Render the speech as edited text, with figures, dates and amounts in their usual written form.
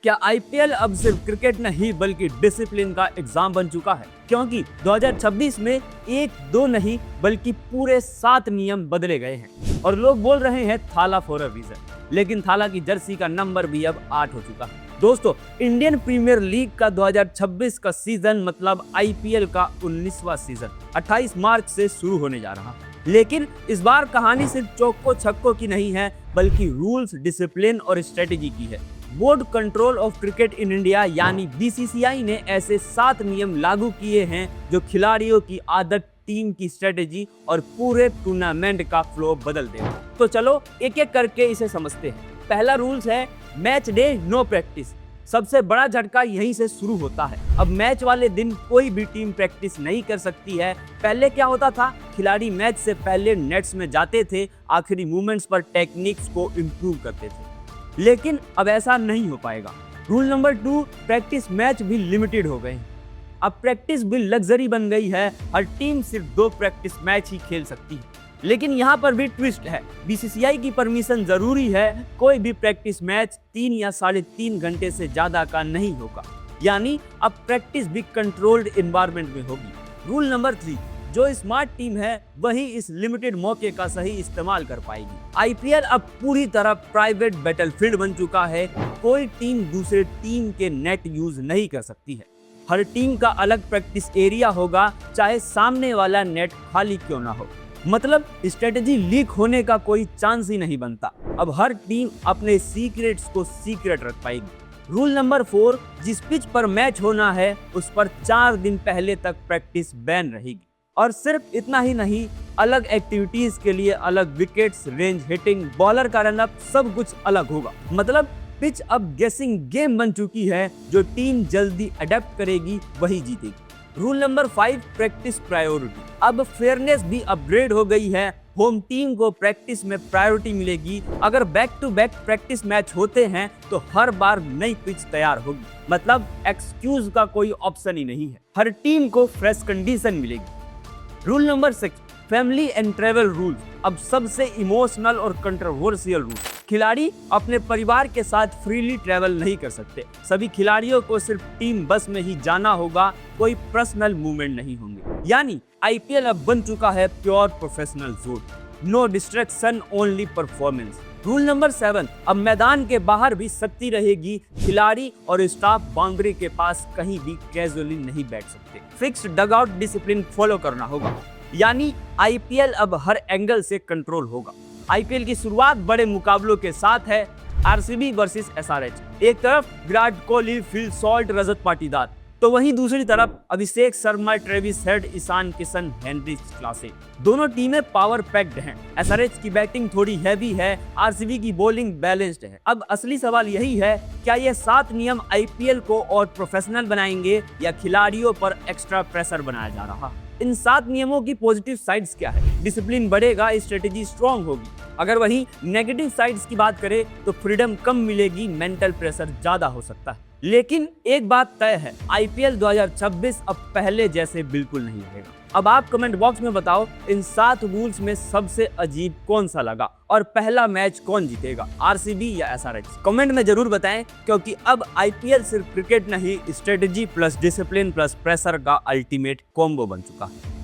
क्या आईपीएल अब सिर्फ क्रिकेट नहीं बल्कि डिसिप्लिन का एग्जाम बन चुका है? क्योंकि 2026 में एक दो नहीं बल्कि पूरे 7 नियम बदले गए हैं और लोग बोल रहे हैं थाला फॉर अ रीजन। लेकिन थाला की जर्सी का नंबर भी अब 8 हो चुका है। दोस्तों, इंडियन प्रीमियर लीग का 2026 का सीजन मतलब आईपीएल का 19वां सीजन 28 मार्च से शुरू होने जा रहा है। लेकिन इस बार कहानी सिर्फ चौको छक्कों की नहीं है बल्कि रूल्स, डिसिप्लिन और स्ट्रेटेजी की है। Board control of cricket in India यानी बीसीसीआई ने ऐसे 7 नियम लागू किए हैं जो खिलाड़ियों की आदत, टीम की स्ट्रेटेजी और पूरे टूर्नामेंट का फ्लो बदल देगा। तो चलो एक एक करके इसे समझते हैं। पहला रूल्स है मैच डे नो प्रैक्टिस। सबसे बड़ा झटका यहीं से शुरू होता है। अब मैच वाले दिन कोई भी टीम प्रैक्टिस नहीं कर सकती है। पहले क्या होता था, खिलाड़ी मैच से पहले नेट्स में जाते थे, आखिरी मूवमेंट्स पर टेक्निक्स को इम्प्रूव करते थे। लेकिन अब ऐसा नहीं हो पाएगा। रूल नंबर 2, प्रैक्टिस मैच भी लिमिटेड हो गए हैं। अब प्रैक्टिस भी लग्जरी बन गई है। हर टीम सिर्फ 2 प्रैक्टिस मैच ही खेल सकती है। लेकिन यहाँ पर भी ट्विस्ट है, बीसीसीआई की परमिशन जरूरी है। कोई भी प्रैक्टिस मैच 3 या 3.5 घंटे से ज्यादा का नहीं होगा। यानी अब प्रैक्टिस भी कंट्रोल्ड एनवायरनमेंट में होगी। रूल नंबर 3, जो स्मार्ट टीम है वही इस लिमिटेड मौके का सही इस्तेमाल कर पाएगी। आईपीएल अब पूरी तरह प्राइवेट बैटलफील्ड बन चुका है। कोई टीम दूसरे टीम के नेट यूज नहीं कर सकती है। हर टीम का अलग प्रैक्टिस एरिया होगा, चाहे सामने वाला नेट खाली क्यों ना हो। मतलब स्ट्रेटेजी लीक होने का कोई चांस ही नहीं बनता। अब हर टीम अपने सीक्रेट्स को सीक्रेट रख पाएगी। रूल नंबर 4, जिस पिच पर मैच होना है उस पर 4 दिन पहले तक प्रैक्टिस बैन रहेगी। और सिर्फ इतना ही नहीं, अलग एक्टिविटीज के लिए अलग विकेट्स, रेंज हिटिंग, बॉलर का रनअप सब कुछ अलग होगा। मतलब पिच अब गेसिंग गेम बन चुकी है। जो टीम जल्दी अडेप्ट करेगी वही जीतेगी। Rule number 5, practice priority. अब फेयरनेस भी अपग्रेड हो गई है। होम टीम को प्रैक्टिस में प्रायोरिटी मिलेगी। अगर back to back practice match होते हैं तो हर बार नई पिच तैयार होगी। मतलब एक्सक्यूज का कोई ऑप्शन ही नहीं है। हर टीम को फ्रेश कंडीशन मिलेगी। Rule number 6, family and travel rule. अब सबसे इमोशनल और कंट्रोवर्शियल रूल, खिलाड़ी अपने परिवार के साथ फ्रीली ट्रैवल नहीं कर सकते। सभी खिलाड़ियों को सिर्फ टीम बस में ही जाना होगा, कोई पर्सनल मूवमेंट नहीं होंगे। यानी आईपीएल अब बन चुका है pure professional zone. No distraction, only performance. Rule number 7, अब मैदान के बाहर भी सख्ती रहेगी। खिलाड़ी और स्टाफ बाउंड्री के पास कहीं भी कैजुअली नहीं बैठ सकते। फिक्स्ड डगआउट डिसिप्लिन फॉलो करना होगा। यानी आईपीएल अब हर एंगल से कंट्रोल होगा। आईपीएल की शुरुआत बड़े मुकाबलों के साथ है। RCB versus SRH. एक तरफ विराट कोहली, फिल सॉल्ट, रजत पाटीदार, तो वहीं दूसरी तरफ Abhishek Sharma, Travis Head, Ishan Kishan, Henry Klaasen. दोनों टीमें पावर पैक्ड हैं। एसआरएच की बैटिंग थोड़ी हैवी है, आरसीबी की बॉलिंग बैलेंस्ड है। अब असली सवाल यही है, क्या ये 7 नियम आईपीएल को और प्रोफेशनल बनाएंगे या खिलाड़ियों पर एक्स्ट्रा प्रेशर बनाया जा रहा है? इन 7 नियमों की पॉजिटिव साइड्स क्या है? डिसिप्लिन बढ़ेगा, स्ट्रेटेजी स्ट्रांग होगी। अगर वहीं नेगेटिव साइड्स की बात करें तो फ्रीडम कम मिलेगी, मेंटल प्रेशर ज्यादा हो सकता है। लेकिन एक बात तय है, आईपीएल 2026 अब पहले जैसे बिल्कुल नहीं रहेगा। अब आप कमेंट बॉक्स में बताओ, इन 7 रूल्स में सबसे अजीब कौन सा लगा और पहला मैच कौन जीतेगा, आरसीबी या एसआरएच? कमेंट में जरूर बताएं, क्योंकि अब आईपीएल सिर्फ क्रिकेट नहीं, strategy plus discipline plus pressure का अल्टीमेट कॉम्बो बन चुका है।